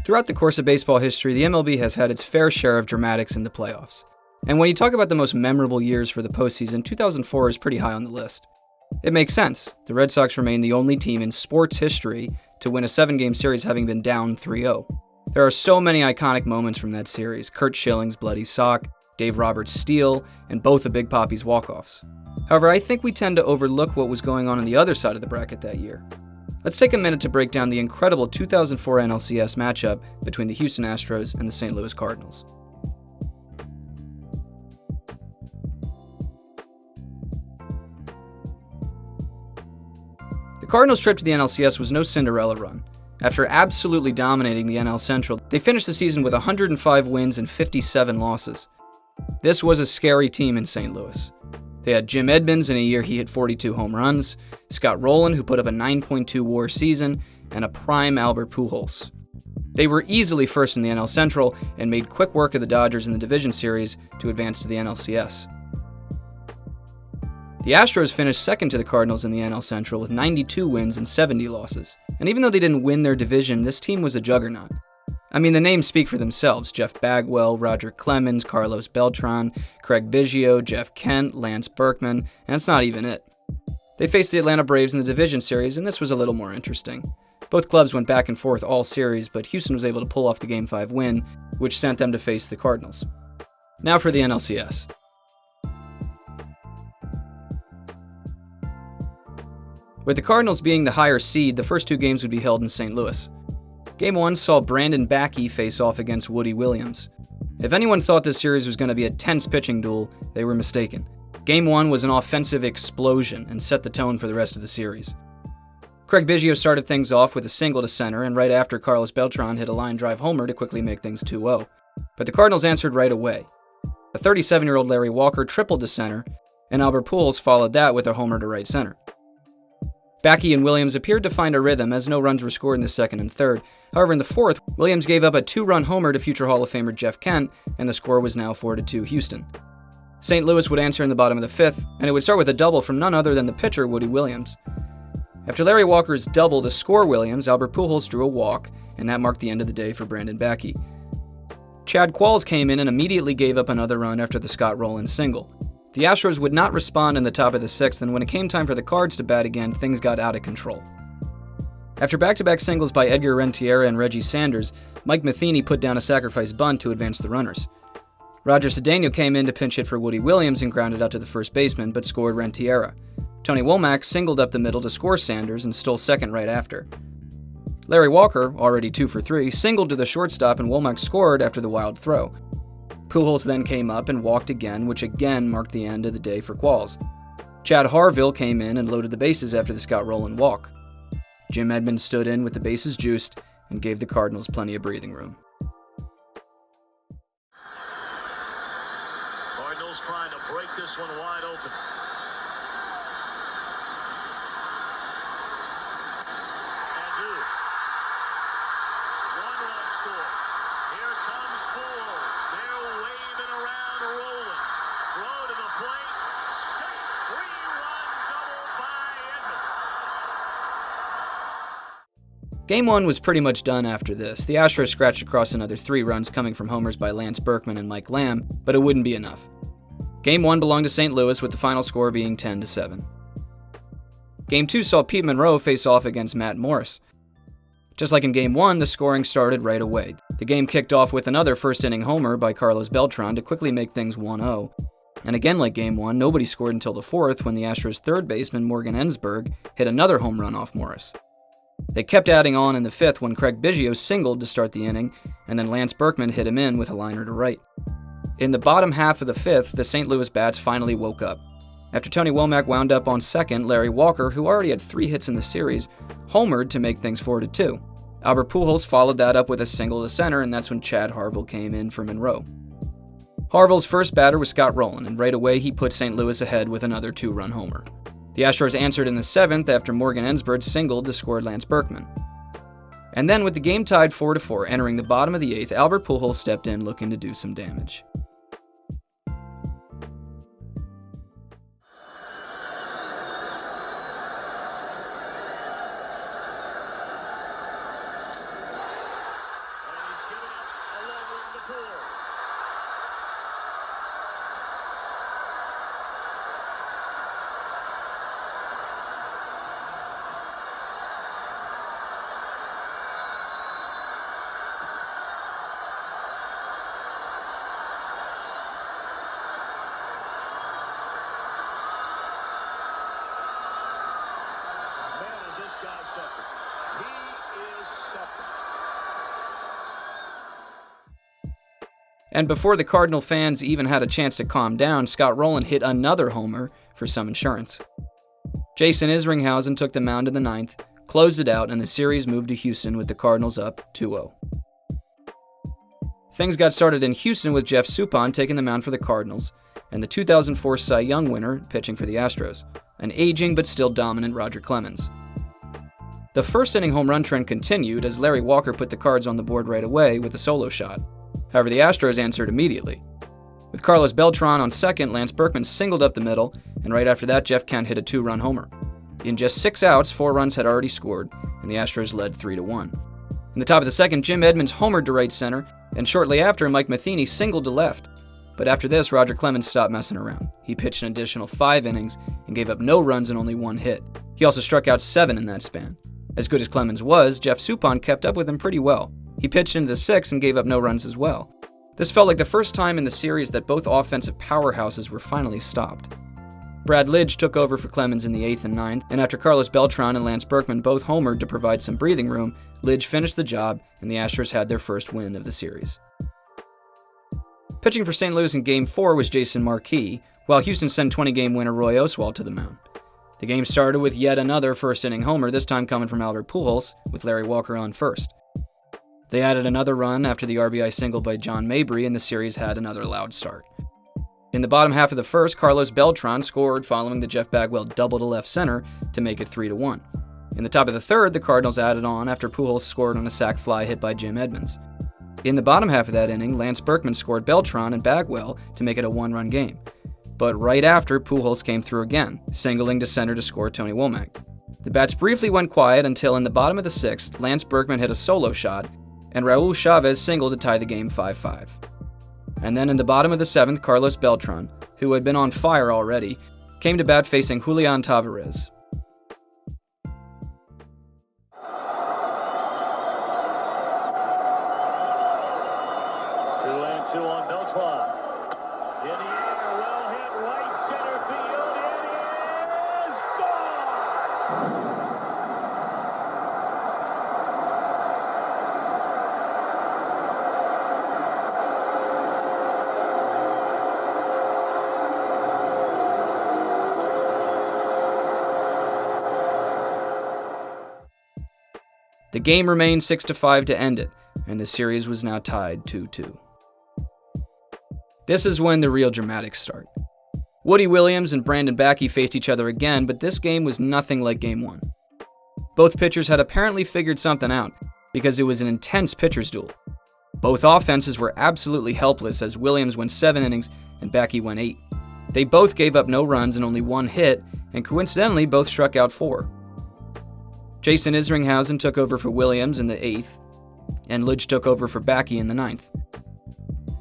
Throughout the course of baseball history, the MLB has had its fair share of dramatics in the playoffs. And when you talk about the most memorable years for the postseason, 2004 is pretty high on the list. It makes sense. The Red Sox remain the only team in sports history to win a 7-game series having been down 3-0. There are so many iconic moments from that series: Curt Schilling's bloody sock, Dave Roberts' steal, and both of Big Papi's walk-offs. However, I think we tend to overlook what was going on the other side of the bracket that year. Let's take a minute to break down the incredible 2004 NLCS matchup between the Houston Astros and the St. Louis Cardinals. The Cardinals' trip to the NLCS was no Cinderella run. After absolutely dominating the NL Central, they finished the season with 105 wins and 57 losses. This was a scary team in St. Louis. They had Jim Edmonds in a year he hit 42 home runs, Scott Rowland, who put up a 9.2 WAR season, and a prime Albert Pujols. They were easily first in the NL Central and made quick work of the Dodgers in the division series to advance to the NLCS. The Astros finished second to the Cardinals in the NL Central with 92 wins and 70 losses. And even though they didn't win their division, this team was a juggernaut. I mean, the names speak for themselves: Jeff Bagwell, Roger Clemens, Carlos Beltran, Craig Biggio, Jeff Kent, Lance Berkman, and that's not even it. They faced the Atlanta Braves in the division series, and this was a little more interesting. Both clubs went back and forth all series, but Houston was able to pull off the Game 5 win, which sent them to face the Cardinals. Now for the NLCS. With the Cardinals being the higher seed, the first two games would be held in St. Louis. Game 1 saw Brandon Backey face off against Woody Williams. If anyone thought this series was going to be a tense pitching duel, they were mistaken. Game 1 was an offensive explosion and set the tone for the rest of the series. Craig Biggio started things off with a single to center, and right after, Carlos Beltran hit a line drive homer to quickly make things 2-0. But the Cardinals answered right away. The 37-year-old Larry Walker tripled to center, and Albert Pujols followed that with a homer to right center. Backey and Williams appeared to find a rhythm as no runs were scored in the second and third. However, in the fourth, Williams gave up a 2-run homer to future Hall of Famer Jeff Kent, and the score was now 4-2 Houston. St. Louis would answer in the bottom of the fifth, and it would start with a double from none other than the pitcher Woody Williams. After Larry Walker's double to score Williams, Albert Pujols drew a walk, and that marked the end of the day for Brandon Backey. Chad Qualls came in and immediately gave up another run after the Scott Rowland single. The Astros would not respond in the top of the sixth, and when it came time for the Cards to bat again, things got out of control. After back-to-back singles by Edgar Renteria and Reggie Sanders, Mike Matheny put down a sacrifice bunt to advance the runners. Roger Cedeno came in to pinch hit for Woody Williams and grounded out to the first baseman, but scored Renteria. Tony Womack singled up the middle to score Sanders and stole second right after. Larry Walker, already 2 for 3, singled to the shortstop, and Womack scored after the wild throw. Pujols then came up and walked again, which again marked the end of the day for Qualls. Chad Harville came in and loaded the bases after the Scott Rowland walk. Jim Edmonds stood in with the bases juiced and gave the Cardinals plenty of breathing room. Cardinals trying to break this one wide open. And do. One-run score. Here comes Pujols. They're waving around Rowland. Throw to the plate. Safe. 3-run double by Edmonds. Game 1 was pretty much done after this. The Astros scratched across another 3 runs coming from homers by Lance Berkman and Mike Lamb, but it wouldn't be enough. Game 1 belonged to St. Louis, with the final score being 10-7. Game 2 saw Pete Monroe face off against Matt Morris. Just like in Game 1, the scoring started right away. The game kicked off with another first-inning homer by Carlos Beltran to quickly make things 1-0. And again like Game 1, nobody scored until the fourth when the Astros' third baseman Morgan Ensberg hit another home run off Morris. They kept adding on in the fifth when Craig Biggio singled to start the inning, and then Lance Berkman hit him in with a liner to right. In the bottom half of the fifth, the St. Louis bats finally woke up. After Tony Womack wound up on second, Larry Walker, who already had 3 hits in the series, homered to make things 4-2. Albert Pujols followed that up with a single to center, and that's when Chad Harville came in for Monroe. Harville's first batter was Scott Rowland, and right away he put St. Louis ahead with another 2-run homer. The Astros answered in the seventh after Morgan Ensberg singled to score Lance Berkman. And then with the game tied 4-4 entering the bottom of the eighth, Albert Pujols stepped in looking to do some damage. guy's something. He is something. And before the Cardinal fans even had a chance to calm down, Scott Rowland hit another homer for some insurance. Jason Isringhausen took the mound in the ninth, closed it out, and the series moved to Houston with the Cardinals up 2-0. Things got started in Houston with Jeff Suppan taking the mound for the Cardinals, and the 2004 Cy Young winner pitching for the Astros, an aging but still dominant Roger Clemens. The first inning home run trend continued as Larry Walker put the Cards on the board right away with a solo shot. However, the Astros answered immediately. With Carlos Beltran on second, Lance Berkman singled up the middle, and right after that, Jeff Kent hit a 2-run homer. In just 6 outs, 4 runs had already scored, and the Astros led 3-1. In the top of the second, Jim Edmonds homered to right center, and shortly after, Mike Matheny singled to left. But after this, Roger Clemens stopped messing around. He pitched an additional 5 innings and gave up no runs and only 1 hit. He also struck out 7 in that span. As good as Clemens was, Jeff Suppan kept up with him pretty well. He pitched into the 6th and gave up no runs as well. This felt like the first time in the series that both offensive powerhouses were finally stopped. Brad Lidge took over for Clemens in the 8th and 9th, and after Carlos Beltran and Lance Berkman both homered to provide some breathing room, Lidge finished the job, and the Astros had their first win of the series. Pitching for St. Louis in Game 4 was Jason Marquis, while Houston sent 20-game winner Roy Oswalt to the mound. The game started with yet another first-inning homer, this time coming from Albert Pujols, with Larry Walker on first. They added another run after the RBI single by John Mabry, and the series had another loud start. In the bottom half of the first, Carlos Beltran scored following the Jeff Bagwell double to left center to make it 3-1. In the top of the third, the Cardinals added on after Pujols scored on a sac fly hit by Jim Edmonds. In the bottom half of that inning, Lance Berkman scored Beltran and Bagwell to make it a 1-run game. But right after, Pujols came through again, singling to center to score Tony Womack. The bats briefly went quiet until in the bottom of the 6th, Lance Berkman hit a solo shot, and Raul Chavez singled to tie the game 5-5. And then in the bottom of the 7th, Carlos Beltran, who had been on fire already, came to bat facing Julian Tavares. 2-2 on Beltran. In the air, well hit right center field. It is gone! The game remained 6-5 to end it, and the series was now tied 2-2. This is when the real dramatics start. Woody Williams and Brandon Backey faced each other again, but this game was nothing like Game 1. Both pitchers had apparently figured something out, because it was an intense pitcher's duel. Both offenses were absolutely helpless as Williams went 7 innings and Backey went 8. They both gave up no runs and only 1 hit, and coincidentally both struck out 4. Jason Isringhausen took over for Williams in the 8th, and Lidge took over for Backey in the 9th.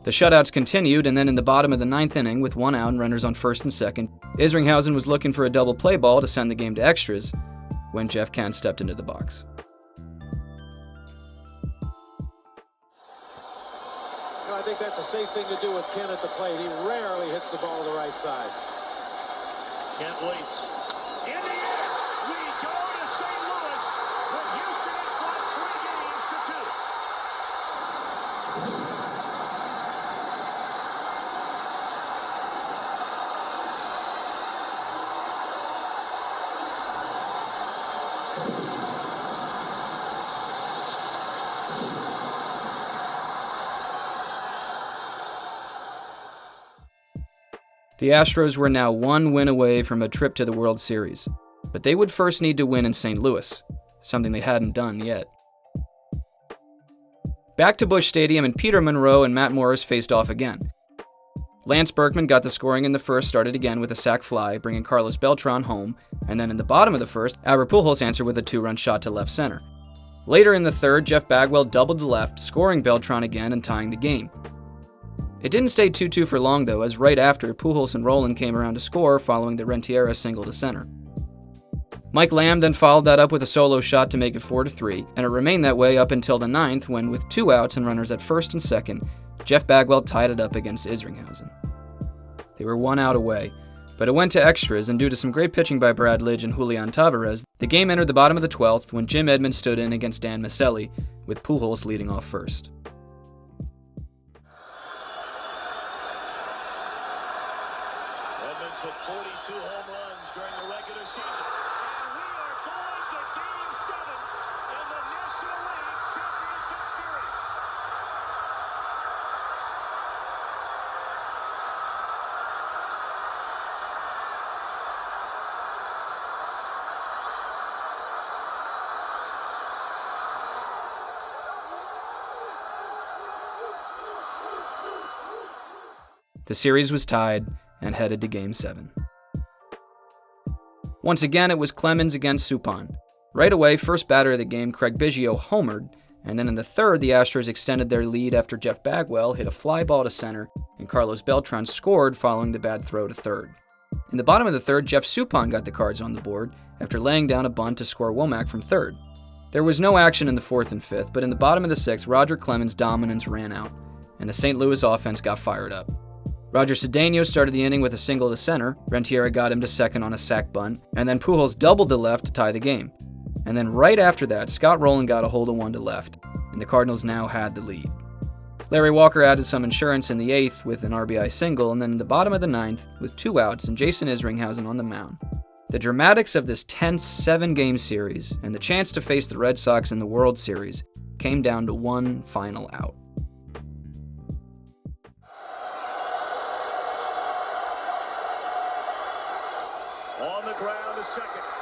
The shutouts continued, and then in the bottom of the 9th inning, with 1 out and runners on first and second, Isringhausen was looking for a double play ball to send the game to extras when Jeff Kent stepped into the box. I think that's a safe thing to do with Kent at the plate. He rarely hits the ball to the right side. Kent waits. In the air, we go to St. Louis with Houston in front 3-2. The Astros were now 1 win away from a trip to the World Series, but they would first need to win in St. Louis, something they hadn't done yet. Back to Busch Stadium, and Peter Monroe and Matt Morris faced off again. Lance Berkman got the scoring in the first, started again with a sac fly, bringing Carlos Beltran home, and then in the bottom of the first, Albert Pujols answered with a 2-run shot to left center. Later in the third, Jeff Bagwell doubled to left, scoring Beltran again and tying the game. It didn't stay 2-2 for long though, as right after, Pujols and Rowland came around to score following the Rentiera single to center. Mike Lamb then followed that up with a solo shot to make it 4-3, and it remained that way up until the 9th when, with 2 outs and runners at first and second, Jeff Bagwell tied it up against Isringhausen. They were 1 out away, But it went to extras, and due to some great pitching by Brad Lidge and Julian Tavares, the game entered the bottom of the 12th when Jim Edmonds stood in against Dan Maselli, with Pujols leading off first. Edmonds hit 42 home runs during the regular season. And we are going to Game 7 in the National League Championship Series. The series was tied and headed to Game 7. Once again, it was Clemens against Suppan. Right away, first batter of the game, Craig Biggio homered, and then in the third, the Astros extended their lead after Jeff Bagwell hit a fly ball to center, and Carlos Beltran scored following the bad throw to third. In the bottom of the third, Jeff Suppan got the Cards on the board after laying down a bunt to score Womack from third. There was no action in the fourth and fifth, but in the bottom of the sixth, Roger Clemens' dominance ran out, and the St. Louis offense got fired up. Roger Cedeno started the inning with a single to center, Rentiera got him to second on a sac bunt, and then Pujols doubled to left to tie the game. And then right after that, Scott Rowland got a hold of one to left, and the Cardinals now had the lead. Larry Walker added some insurance in the eighth with an RBI single, and then in the bottom of the ninth, with 2 outs and Jason Isringhausen on the mound. The dramatics of this tense 7-game series, and the chance to face the Red Sox in the World Series, came down to one final out. On the ground to second.